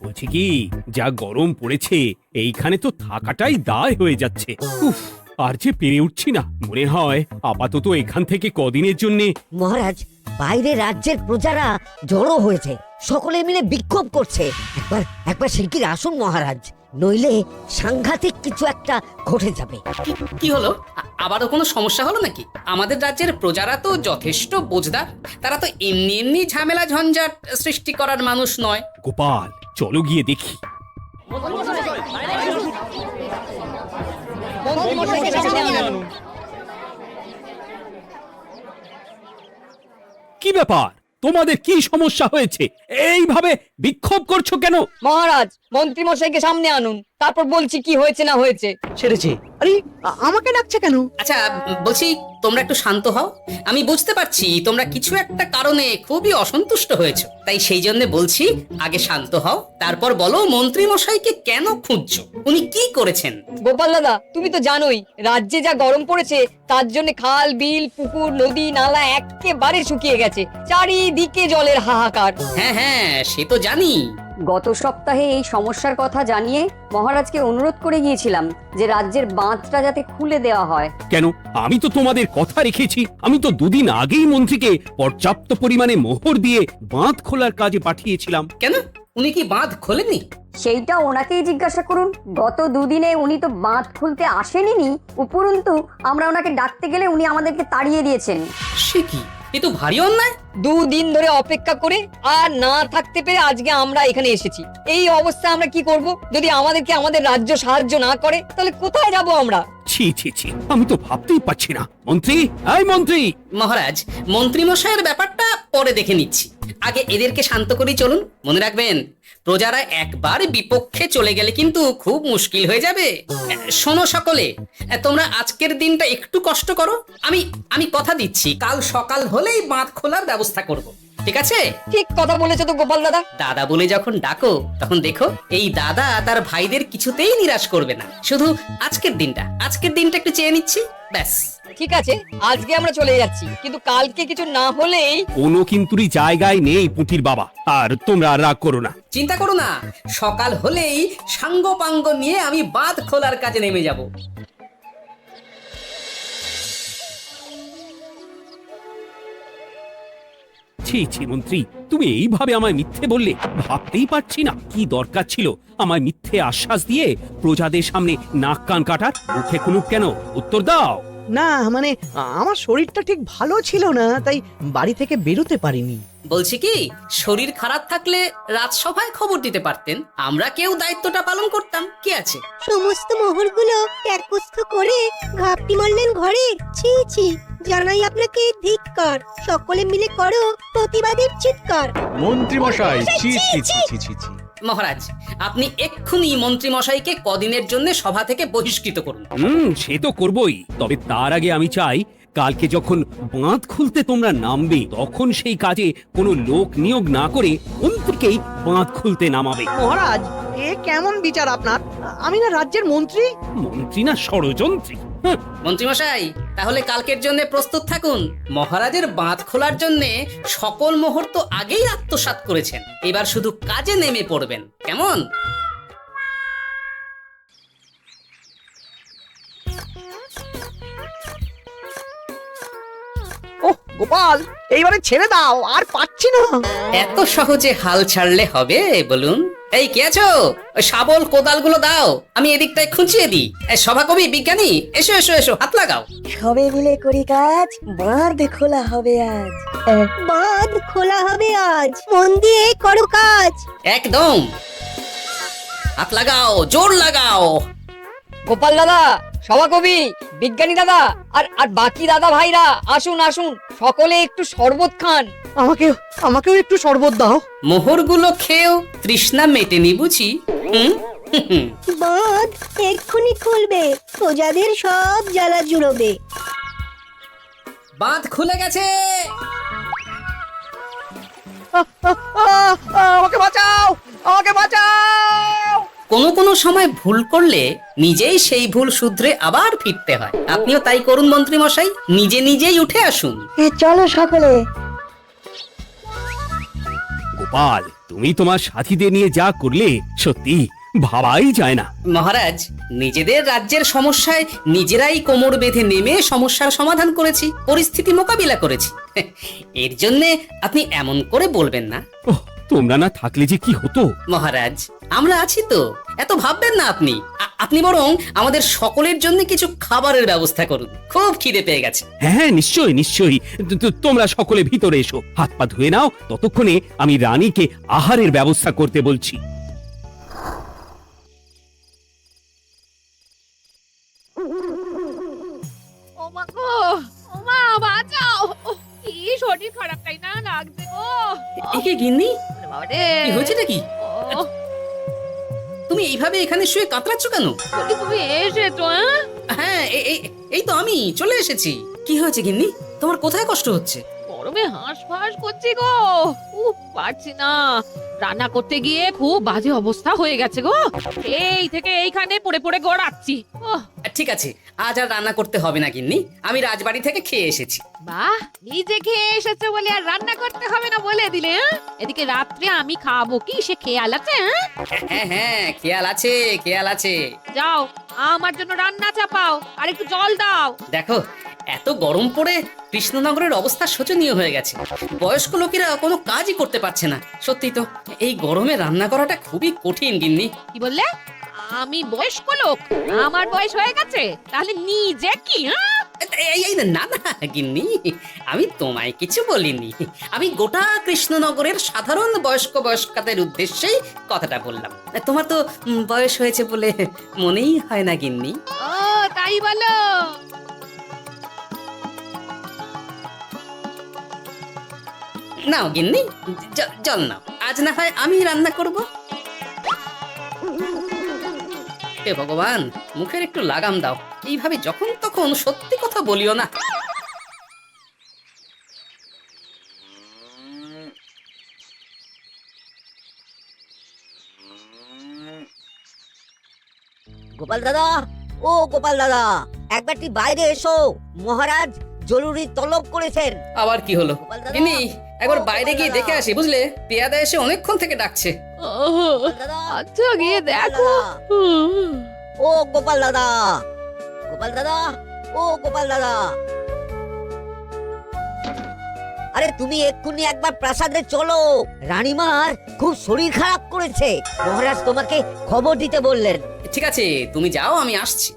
বলছি কি, যা গরম পড়েছে এইখানে তো থাকাটাই দায় হয়ে যাচ্ছে। উফ, আর যে পেরে উঠছি না। মনে হয় আপাতত এখান থেকে কদিনের জন্য। মহারাজ, বাইরে রাজ্যের প্রজারা জড়ো হয়েছে, সকলে মিলে বিক্ষোভ করছে। একবার শিগগির আসুন মহারাজ, নইলে সাংঘাতিক কিছু একটা ঘটে যাবে। কি হলো? আবারও কোনো সমস্যা হলো নাকি? আমাদের রাজ্যের প্রজারা তো যথেষ্ট বোঝদার, তারা তো এমনি এমনি ঝামেলা ঝঞ্ঝাট সৃষ্টি করার মানুষ নয়। গোপাল, চলো গিয়ে দেখি। কি ব্যাপার, তোমাদের কি সমস্যা হয়েছে? এইভাবে বিক্ষোভ করছো কেন? মহারাজ, মন্ত্রী মশাইকে সামনে আনুন, তারপর বলছি কি হয়েছে না হয়েছে। সেরেছে। আরে আমাকে ডাকছে কেন? আচ্ছা, বলছি তোমরা একটু শান্ত হও। আমি বুঝতে পারছি তোমরা কিছু একটা কারণে খুবই অসন্তুষ্ট হয়েছো, তাই সেই জন্য বলছি আগে শান্ত হও, তারপর বলো মন্ত্রী মশাইকে কেন খুঁজছো, উনি কি করেছেন? গোপাল দাদা, তুমি তো জানোই রাজ্যে যা গরম পড়েছে, তার জন্য খাল বিল পুকুর নদী নালা একেবারে শুকিয়ে গেছে, চারিদিকে জলের হাহাকার। হ্যাঁ হ্যাঁ, সে তো জানি। গত সপ্তাহে এই সমস্যার কথা জানিয়ে মহারাজকে অনুরোধ করে গিয়েছিলাম যে রাজ্যের বাঁধটা যাতে খুলে দেওয়া হয়। কেন? আমি তো তোমাদের কথা রেখেছি। আমি তো দুদিন আগেই মন্ত্রীকে পর্যাপ্ত পরিমাণে মোহর দিয়ে বাঁধ খোলার কাজে পাঠিয়েছিলাম। কেন, উনি কি বাঁধ খোলেননি? সেইটা ওনাকেই জিজ্ঞাসা করুন। গত দুদিনে উনি তো বাঁধ খুলতে আসেনি, উপরন্তু আমরা ওনাকে ডাকতে গেলে উনি আমাদেরকে তাড়িয়ে দিয়েছেন। সে কি, এ তো ভারী অন্যায়। দুদিন ধরে অপেক্ষা করে আর না থাকতে পেরে আজকে আমরা এখানে এসেছি। এই অবস্থা আমরা কি করব? যদি আমাদেরকে আমাদের রাজ্য সাহায্য না করে তাহলে কোথায় যাব আমরা? ছি ছি ছি, আমি তো ভাবতেই পারছি না। মন্ত্রী, এই মন্ত্রী! মহারাজ, মন্ত্রী মশাইয়ের ব্যাপারটা পরে দেখে নিচ্ছি, আগে এদেরকে শান্ত করেই চলুন। মনে রাখবেন, প্রজারা একবার বিপক্ষে চলে গেলে কিন্তু খুব মুশকিল হয়ে যাবে। শোনো সকলে, তোমরা আজকের দিনটা একটু কষ্ট করো। আমি কথা দিচ্ছি, কাল সকাল হলেই বাঁধ খোলার ব্যবস্থা করব। ঠিক আছে? ঠিক কথা বলেছো তো গোপাল দাদা। দাদা বলে যখন ডাকো, তখন দেখো এই দাদা তার ভাইদের কিছুতেই নিরাশ করবে না। শুধু আজকের দিনটা একটু চেয়ে নিচ্ছি, ব্যাস। ঠিক আছে, আজকে আমরা চলে যাচ্ছি, কিন্তু কালকে কিছু না হলেই। কোনো কিন্তুরই জায়গায় নেই পুঁটির বাবা, আর তোমরা রাগ করো না। চিন্তা করো না, সকাল হলেই সাঙ্গ পাঙ্গ নিয়ে আমি বাঁধ খোলার কাজে নেমে যাব। ছি ছি মন্ত্রী, তুমি এইভাবে আমায় মিথ্যে বললে? ভাবতেই পারছি না কি দরকার ছিল আমায় মিথ্যে আশ্বাস দিয়ে প্রজাদের সামনে নাক কান কাটার। মুখে কুলুপ কেন? উত্তর দাও। না মানে আমার শরীরটা ঠিক ভালো ছিল না, তাই বাড়ি থেকে বেরোতে পারিনি। বলছি কি, শরীর খারাপ থাকলে রাজসভায় খবর দিতে পারতেন, আমরা কেউ দায়িত্বটা পালন করতাম। কি আছে? সমস্ত মোহরগুলো ত্যাগস্থ করে ঘাপটি মারলেন ঘরে। ছি ছি, জানাই আপনাকে ধিক্কার। সকলে মিলে করো প্রতিবাদের চিৎকার। মন্ত্রী মশাই, ছি ছি ছি ছি ছি ছি। মহারাজ, আপনি এক্ষুনি মন্ত্রী মশাইকে কদিনের জন্য সভা থেকে বহিষ্কৃত করুন। সে তো করবই, তবে তার আগে আমি চাই কালকে যখন বাঁধ খুলতে তোমরা নামবে, তখন সেই কাজে কোনো লোক নিয়োগ না করে মন্ত্রীকেই বাঁধ খুলতে নামাবে। মহারাজ, এ কেমন বিচার আপনার? আমি না রাজ্যের মন্ত্রী। মন্ত্রী না ষড়যন্ত্রী। মন্ত্রী মশাই, তাহলে কালকের জন্য প্রস্তুত থাকুন। মহারাজের বাঁধ খোলার জন্য সকল মোহর তো আগেই আত্মসাৎ করেছেন, এবার শুধু কাজে নেমে পড়বেন, কেমন? ওহ গোপাল, এইবারে ছেড়ে দাও, আর পাচ্ছি না। এত সহজে হাল ছাড়লে হবে বলুন? এই কে আছো? ওই শাবল কোদালগুলো দাও, আমি এদিকটায় খুঁচিয়ে দিই। সভাকবি, বিজ্ঞানী, এসো এসো এসো, হাত লাগাও। সবে মিলে করি কাজ, বাঁধ খোলা হবে আজ। বাঁধ খোলা হবে আজ, মন দিয়ে করো কাজ। একদম, হাত লাগাও, জোর লাগাও। গোপাল দাদা, সভাকবি, বিজ্ঞানী দাদা আর বাকি দাদা ভাইরা আসুন আসুন, সকলে একটু শরবত খান। আমাকেও একটু শরবত দাও। মোহরগুলো খেয়েও তৃষ্ণা মেটেনি বুঝি? বাঁধ এক্ষুনি খুলবে, প্রজাদের সব জ্বালা জুড়বে। বাঁধ খুলে গেছে। আমাকে বাঁচাও, আমাকে বাঁচাও। কোনো সময় ভুল করলে নিজেই সেই ভুল শুধরে আবার ফিরতে হয়। আপনিও তাই করুন মন্ত্রী মশাই, নিজেই উঠে আসুন। চলো সকলে। গোপাল, তুমি তোমার সাথীদের নিয়ে যা করলে সত্যি ভাবাই যায় না। মহারাজ, নিজেদের রাজ্যের সমস্যায় নিজেরাই কোমর বেঁধে নেমে সমস্যার সমাধান করেছি, পরিস্থিতি মোকাবিলা করেছি। এর জন্যে আপনি এমন করে বলবেন না। ওহ, তোমরা না থাকলে যে কি হতো। মহারাজ, আমরা আছি তো, এত ভাববেন না আপনি। আপনি বরং আমাদের সকলের জন্য কিছু খাবারের ব্যবস্থা করুন, খুব খিদে পেয়ে গেছে। হ্যাঁ, নিশ্চয়ই নিশ্চয়ই। তোমরা সকলে ভিতরে এসো, হাত পা ধুয়ে নাও, ততক্ষণে আমি রানীকে আহারের ব্যবস্থা করতে বলছি। ওমা গো, ওমা বাঁচাও, কি শরীর খারাপ তাই না লাগছে গো। একে গিন্নি, বাবারে, কি হয়েছে নাকি? তুমি এইভাবে এখানে শুয়ে কাতরাচ্ছ কেন? বলি তুমি এসেছো? হ্যাঁ, এই তো আমি চলে এসেছি। কি হয়েছে গিন্নি? তোমার কোথায় কষ্ট হচ্ছে? গরমে হাঁসফাঁস করছি গো, পারছি না। রান্না করতে গিয়ে খুব বাজে অবস্থা হয়ে গেছে গো, এই থেকে এইখানে পড়ে পড়ে গড়াচ্ছি। ঠিক আছে, আজ আর রান্না করতে হবে না গিন্নি, আমি রাজবাড়ি থেকে খেয়ে এসেছি। বাহ, নিজে খেয়ে এসেছো বলে আর রান্না করতে হবে না বলে দিলে। এদিকে রাত্রে আমি খাবো কি সে খেয়াল আছে? হ্যাঁ হ্যাঁ, খেয়াল আছে, খেয়াল আছে। যাও, আমার জন্য রান্না চাপাও আর একটু জল দাও। দেখো, এত গরম পড়ে কৃষ্ণনগরের অবস্থা শোচনীয় হয়ে গেছে। বয়স্ক লোকেরা কোনো কাজই করতে পারছে না। সত্যি তো, এই গরমে রান্না করাটা খুবই কঠিন গিন্নি। কি বললে? আমি বয়স্ক লোক? আমার বয়স হয়ে গেছে, তাহলে নিজে কি? এই না না গিন্নি, আমি তোমায় কিছু বলিনি। আমি গোটা কৃষ্ণনগরের সাধারণ বয়স্কাদের উদ্দেশ্যেই কথাটা বললাম। তোমার তো বয়স হয়েছে বলে মনেই হয় না গিন্নি। ও তাই বলো? নাও গিন্নি, জল নাও। আজ না হয় আমি রান্না করব। হে ভগবান, মুখের একটু লাগাম দাও। এইভাবে যখন তখন সত্যি কথা বলিও না। গোপাল দাদা, ও গোপাল দাদা, একবারটি বাইরে এসো, মহারাজ জরুরি তলব করেছেন। আবার কি হলো? গোপাল দাদা, গিন্নি, একবার ও বাইরে গোপাল গিয়ে দাদা। দেখে আসি, বুঝলে? পেয়াদা এসে অনেকক্ষণ থেকে ডাকছে। গোপাল দাদা, আচ্ছা গিয়ে ও গোপাল দেখো। দাদা, ও গোপাল দাদা, গোপাল দাদা, ও গোপাল দাদা, আরে তুমি এক্ষুনি একবার প্রাসাদে চলো, রানীমার খুব শরীর খারাপ করেছে, মহারাজ তোমাকে খবর দিতে বললেন। ঠিক আছে, তুমি যাও, আমি আসছি।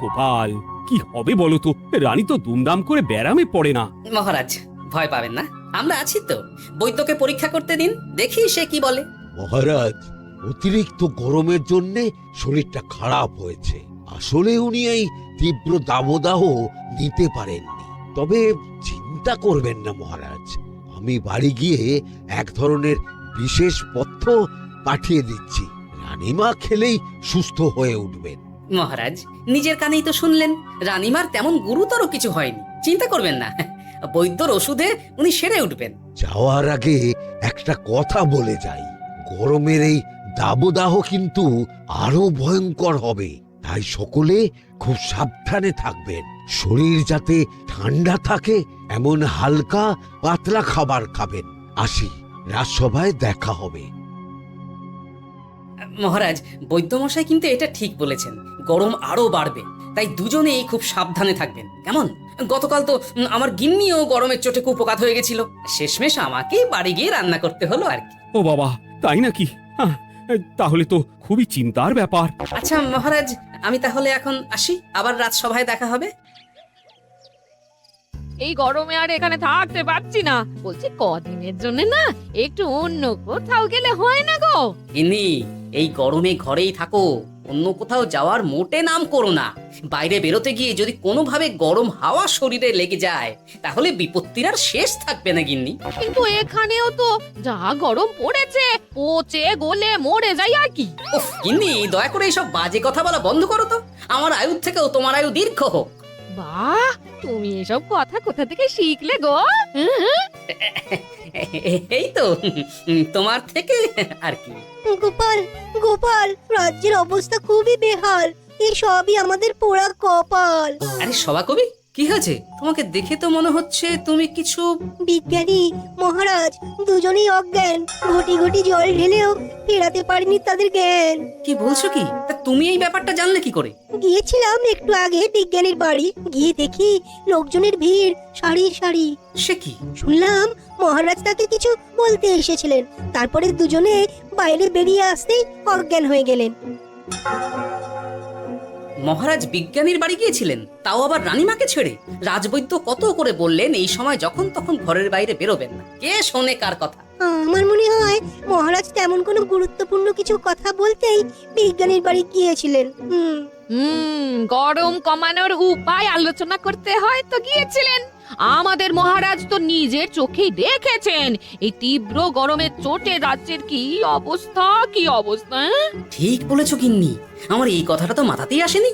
গোপাল, কি হবে বলো তো? রানী তো দুমদাম করে ব্যারামে পড়ে না। মহারাজ, ভয় পাবেন না, আমরা আছি তো। বৈদ্যকে পরীক্ষা করতে দিন, দেখি সে কি বলে। মহারাজ, অতিরিক্ত গরমের জন্য শরীরটা খারাপ হয়েছে। আসলে উনি এই তীব্র দাবদাহ নিতে পারেননি। তবে চিন্তা করবেন না মহারাজ, আমি বাড়ি গিয়ে এক ধরনের বিশেষ পথ্য পাঠিয়ে দিচ্ছি। রানীমা খেলেই সুস্থ হয়ে উঠবেন। মহারাজ, নিজের কানেই তো শুনলেন, রানীমার তেমন গুরুতর কিছু হয়নি, চিন্তা করবেন না। বৈদ্যর ওষুধে উনি সেরে উঠবেন। যাওয়ার আগে একটা কথা বলে যাই, গরমের এই দাবদাহ কিন্তু আরো ভয়ঙ্কর হবে, তাই সকলে খুব সাবধানে থাকবেন। শরীর যাতে ঠান্ডা থাকে এমন হালকা পাতলা খাবার খাবেন। আসি, রাজসভায় দেখা হবে। মহারাজ, বৈদ্যমশাই কিন্তু এটা ঠিক বলেছেন, গরম আরো বাড়বে, তাই দুজনেই খুব সাবধানে থাকবেন, কেমন? গতকাল তো আমার গিন্নিও গরমের চোটে কুপকাত হয়ে গেছিল, শেষমেশ আমাকেই বাড়ি গিয়ে রান্না করতে হলো আর কি। ও বাবা, তাই নাকি? তাহলে তো খুবই চিন্তার ব্যাপার। আচ্ছা মহারাজ, আমি তাহলে এখন আসি, আবার রাজসভায় দেখা হবে। এই গরমে আর এখানে থাকতে পারছি না, বলছি কদিনের জন্য না একটু অন্য কোথাও গেলে হয় না গো? গিন্নি, এই গরমে ঘরেই থাকো, অন্য কোথাও যাওয়ার মোটে নাম করো না। বাইরে বেরোতে গিয়ে যদি কোনোভাবে গরম হাওয়া শরীরে লেগে যায়, তাহলে বিপত্তির আর শেষ থাকবে না গিন্নি। কিন্তু এখানেও তো যা গরম পড়েছে, পচে গলে মরে যাই আর কি। উফ গিন্নি, দয়া করে এইসব বাজে কথা বলা বন্ধ করো তো। আমার আয়ু থেকেও তোমার আয়ু দীর্ঘ হোক। বাহ, তুমি এসব কথা কোথা থেকে শিখলে গো? এই তো তোমার থেকে আর কি। গোপাল, গোপাল, রাজ্যের অবস্থা খুবই বেহাল। এই সবই আমাদের পোড়া কপাল। আরে সভাকবি, কি হয়েছে? তোমাকে দেখে তো মনে হচ্ছে তুমি কিছু... বিজ্ঞানী মহারাজ দুজনেই অজ্ঞান, ঘটি ঘটি জল ঢেলেও ফেরাতে পারেনি তাদের জ্ঞান। কি বলছো কি? তা তুমি এই ব্যাপারটা জানলে কি করে? গিয়েছিলাম একটু আগে বিজ্ঞানীর বাড়ি, গিয়ে দেখি লোকজনের ভিড় সারি সারি। সে কি? শুনলাম মহারাজ তাকে কিছু বলতে এসেছিলেন, তারপরে দুজনে বাইরে বেরিয়ে আসতেই অজ্ঞান হয়ে গেলেন। মহারাজ বিজ্ঞানীর বাড়ি গিয়েছিলেন, তাও আবার রানীমাকে ছেড়ে? রাজবৈদ্য কত করে বললেন এই সময় যখন তখন ঘরের বাইরে বেরোবেন না। কে শোনে কার কথা? আমার মনে হয় মহারাজ তেমন কোনো গুরুত্বপূর্ণ কিছু কথা বলতেই বিজ্ঞানীর বাড়ি গিয়েছিলেন। গরম কমানোর উপায় আলোচনা করতে হয় তো গিয়েছিলেন। আমাদের মহারাজ তো নিজের চোখেই দেখেছেন এই তীব্র গরমের চোটে রাজ্যের কি অবস্থা, কি অবস্থা। ঠিক বলেছো গিন্নি, আমার এই কথাটা তো মাথাতেই আসেনি।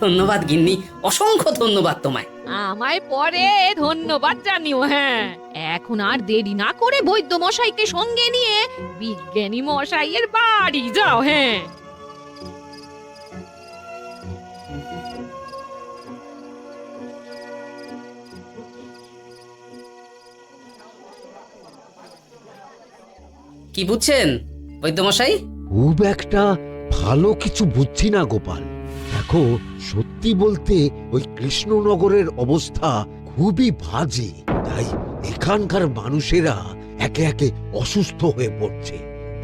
ধন্যবাদ গিন্নি, অসংখ্য ধন্যবাদ তোমায়। আমায় পরে ধন্যবাদ জানিও। হ্যাঁ, এখন আর দেরি না করে বৈদ্য মশাইকে সঙ্গে নিয়ে বিজ্ঞানী মশাইয়ের বাড়ি যাও। হ্যাঁ, কি বুঝছেন বৈদ্যমশাই? খুব একটা ভালো কিছু বুঝছি না গোপাল। দেখো, সত্যি বলতে ওই কৃষ্ণনগরের অবস্থা খুবই বাজে। তাই এখানকার মানুষেরা একে একে অসুস্থ হয়ে পড়ছে।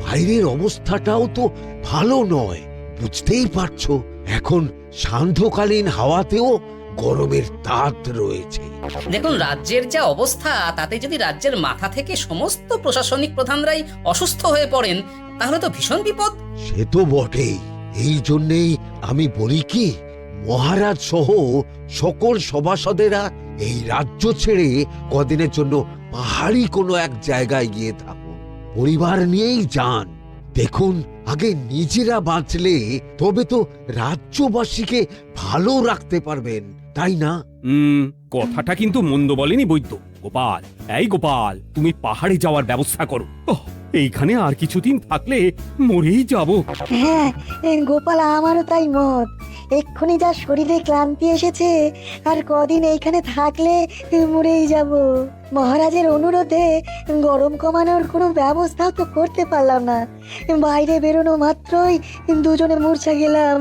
বাইরের অবস্থাটাও তো ভালো নয়, বুঝতেই পারছো। এখন সান্ধ্যকালীন হাওয়াতেও গরমের তাত রয়েছে। দেখুন, রাজ্যের যা অবস্থা, তাতে যদি রাজ্যের মাথা থেকে সমস্ত প্রশাসনিক প্রধানরাই অসুস্থ হয়ে পড়েন, তাহলে তো ভীষণ বিপদ। সে তো বটেই। এই জন্যেই আমি বলি কি, মহারাজ সহ সকল সভাসদেরা এই রাজ্য ছেড়ে কদিনের জন্য পাহাড়ি কোনো এক জায়গায় গিয়ে থাকুন, পরিবার নিয়েই যান। দেখুন, আগে নিজেরা বাঁচলে তবে তো রাজ্যবাসীকে ভালো রাখতে পারবেন, তাই না? কথাটা কিন্তু মন্দ বলেনি বৈদ্য। গোপাল, এই গোপাল, তুমি পাহাড়ে যাওয়ার ব্যবস্থা করো। এইখানে আর কিছুদিন থাকলে মরেই যাব। হ্যাঁ গোপাল, আমারও তাই মত। এক্ষুনি যা শরীরে ক্লান্তি এসেছে, আর কদিন এইখানে থাকলে মরেই যাব। মহারাজের অনুরোধে গরম কমানোর কোনো ব্যবস্থাও তো করতে পারলাম না। বাইরে বেরোনো মাত্রই দুজনে মূর্ছা গেলাম।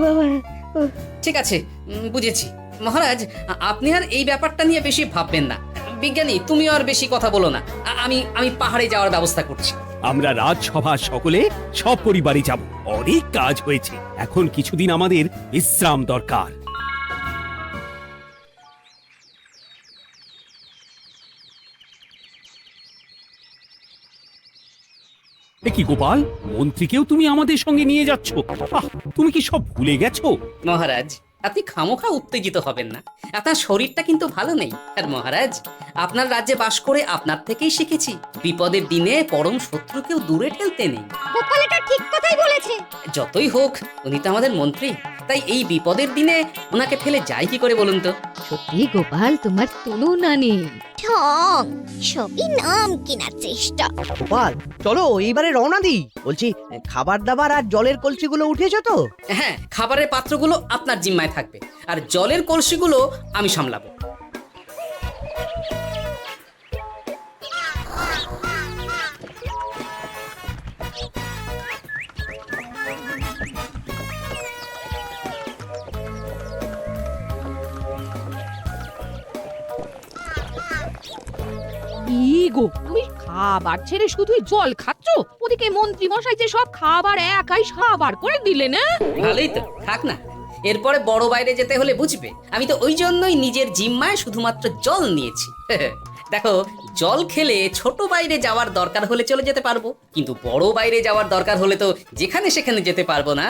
বাবা, ঠিক আছে, বুঝেছি। মহারাজ, আপনি আর এই ব্যাপারটা নিয়ে বেশি ভাববেন না। বিজ্ঞানী, তুমিও আর বেশি কথা বলো না। আমি পাহাড়ে যাওয়ার ব্যবস্থা করছি। আমরা রাজসভা সকলে সব পরিবারে যাব। অনেক কাজ হয়েছে, এখন কিছুদিন আমাদের বিশ্রাম দরকার। কি গোপাল, মন্ত্রীকেও তুমি আমাদের সঙ্গে নিয়ে যাচ্ছ? তুমি কি সব ভুলে গেছো? মহারাজ, আপনি খামোখা উত্তেজিত হবেন না। আপনার শরীরটা কিন্তু ভালো নেই। আর মহারাজ, আপনার রাজ্যে বাস করে আপনার থেকেই শিখেছি, বিপদের দিনে পরম শত্রুকেও দূরে ঠেলতে নেই। গোপাল এটা ঠিক কথাই বলেছে। যতই হোক, উনি তো আমাদের মন্ত্রী, তাই এই বিপদের দিনে ওনাকে ফেলে যাই কি করে বলুন তো? সত্যি গোপাল, তোমার তুলনা নেই। ঠং, সবই নাম কেনার চেষ্টা। গোপাল, চলো এইবারে রওনা দিই। বলছি, খাবার দাবার আর জলের কলসিগুলো উঠেছো তো? হ্যাঁ, খাবারের পাত্রগুলো আপনার জিম্মায় থাকবে, আর জলের কলসিগুলো আমি সামলাবো। গো, তুমি খাবার ছেড়ে শুধুই জল খাচ্ছ? ওদিকে মন্ত্রী মশাই যে সব খাবার একাই সাবার করে দিলেন। ভালোই তো, থাক না। এরপরে বড় বাইরে যেতে হলে বুঝবে। আমি তো ওই জন্যই নিজের জিম্মায় শুধুমাত্র জল নিয়েছি। দেখো, জল খেলে ছোট বাইরে যাওয়ার দরকার হলে চলে যেতে পারবো, কিন্তু বড় বাইরে যাওয়ার দরকার হলে তো যেখানে সেখানে যেতে পারবো না।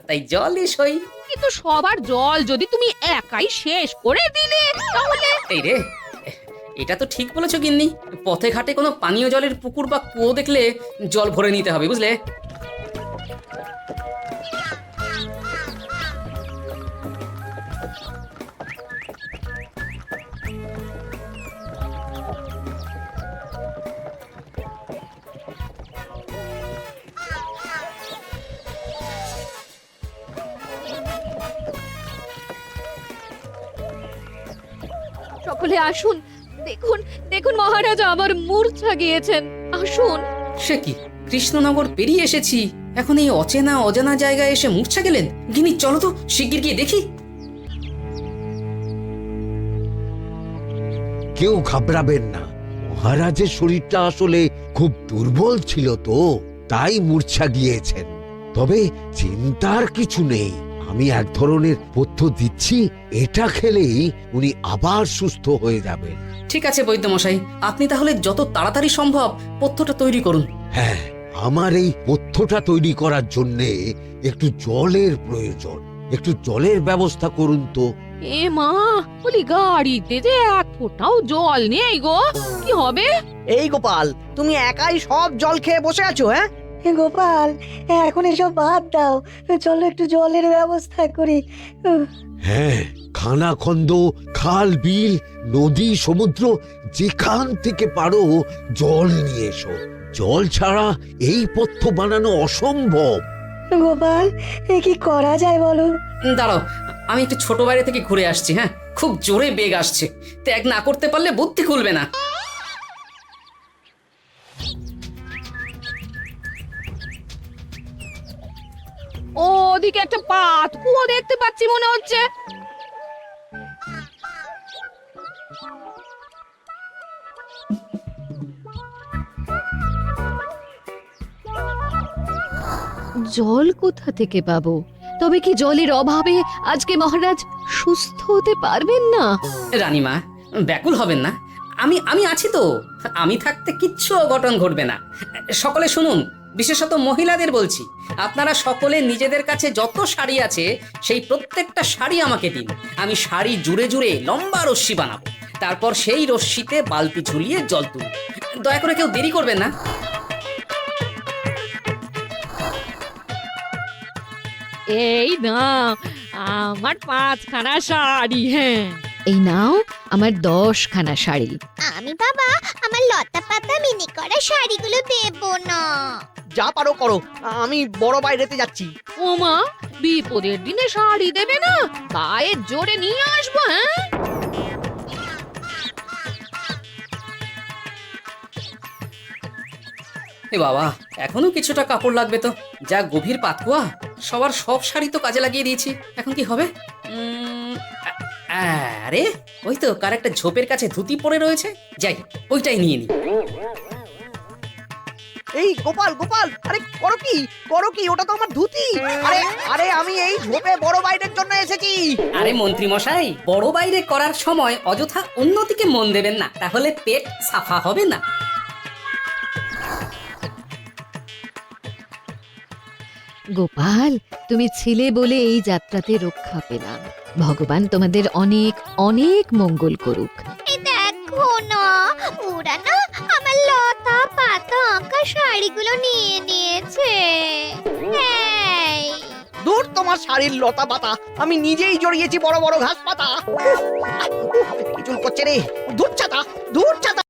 তাই জলই সই। কিন্তু সবার জল যদি তুমি একাই শেষ করে দিলে, তাহলে... এই রে, এটা তো ঠিক বলেছো গিন্নি। পথে ঘাটে কোনো পানীয় জলের পুকুর বা কুয়ো দেখলে জল ভরে নিতে হবে, বুঝলে? সকলে আসুন, দেখুন দেখুন মহারাজ আবার মূর্ছা গিয়েছেন। আসুন। সে কি, কৃষ্ণনগর পেরিয়ে এসেছি, এখন এই অচেনা অজানা জায়গায় এসে মূর্ছা গেলেন? গিনি চলো তো শিগগির গিয়ে দেখি। কেউ ঘাবড়াবেন না, মহারাজের শরীরটা আসলে খুব দুর্বল ছিল তো, তাই মূর্ছা গিয়েছেন। তবে চিন্তার কিছু নেই, আমি এক ধরনের পথ্য দিচ্ছি, এটা খেলেই উনি আবার সুস্থ হয়ে যাবেন। ঠিক আছে বৈদ্যমশাই, আপনি তাহলে যত তাড়াতাড়ি সম্ভব পথ্যটা তৈরি করুন। হ্যাঁ, আমার এই পথ্যটা তৈরি করার জন্যে একটু জলের প্রয়োজন, একটু জলের ব্যবস্থা করুন তো। এ মা, বলি গাড়িতে যে এক ফোঁটাও জল নেই গো, কি হবে? এই গোপাল, তুমি একাই সব জল খেয়ে বসে আছো? হ্যাঁ গোপাল, এখন এসব বাদ দাও, চলো একটু জলের ব্যবস্থা করি। হ্যাঁ, খানাখন্দ, খাল, বিল, নদী, সমুদ্র, যেখান থেকে পারো জল নিয়ে এসো। জল ছাড়া এই পথ্য বানানো অসম্ভব। গোপাল, এ কি করা যায় বলো? দাঁড়াও, আমি একটু ছোট বাইরে থেকে ঘুরে আসছি। হ্যাঁ, খুব জোরে বেগ আসছে, ত্যাগ না করতে পারলে বুদ্ধি খুলবে না। ও ওদিকে একটা পাত কুয়ো দেখতে পাচ্ছি মনে হচ্ছে। জল কোথা থেকে পাবো? তবে কি জলের অভাবে আজকে মহারাজ সুস্থ হতে পারবেন না? রানীমা, ব্যাকুল হবেন না, আমি আছি তো। আমি থাকতে কিচ্ছু অঘটন ঘটবে না। সকলে শুনুন, বিশেষত মহিলাদের বলছি, আপনারা সকলে নিজেদের কাছে যত শাড়ি আছে সেই প্রত্যেকটা শাড়ি আমাকে দিন। আমি শাড়ি জুড়ে জুড়ে লম্বা রশ্মি বানাবো, তারপর সেই রশ্মিতে বালতি ঝুলিয়ে জল তুলব। দয়া করে কেউ দেরি করবেন না। এই নাও আমার 5খানা শাড়ি। হ্যাঁ, এই নাও আমার 10খানা শাড়ি। আমি বাবা আমার লতা পাতা মিনি করা শাড়িগুলো দেব না। যা পারো করো, আমি বড় বাইরেতে যাচ্ছি। ওমা, বিপদের দিনে শাড়ি দেবে না? গায়ের জোরে নিয়ে আসবো। হ্যাঁ, এ বাবা, এখনো কিছুটা কাপড় লাগবে তো। যা গভীর পাতকুয়া, সবার সব শাড়ি তো কাজে লাগিয়ে দিয়েছি, এখন কি হবে? আরে ওই তো কার একটা ঝোপের কাছে ধুতি পড়ে রয়েছে, যাই ওইটাই নিয়ে নি। এই গোপাল, গোপাল, আরে করো কি, ওটা তো আমার ধুতি। আরে আরে আমি এই ঝোপে বড় বাইরের জন্য এসেছি। আরে মন্ত্রী মশাই, বড় বাইরে করার সময় অযথা অন্যদিকে মন দেবেন না, তাহলে পেট সাফা হবে না। গোপাল, তুমি ছিলে বলে এই যাত্রাতে রক্ষা পেলাম। ভগবান তোমাদের অনেক অনেক মঙ্গল করুক। এই দেখো না, ওরা না আমার লতা পাতা আঁকা শাড়িগুলো নিয়ে নিয়েছে। দূর তোমার শাড়ির লতা পাতা, আমি নিজেই জড়িয়েছি বড় বড় ঘাস পাতা। চুল করছে রে, দূর চাতা, দূর চাতা।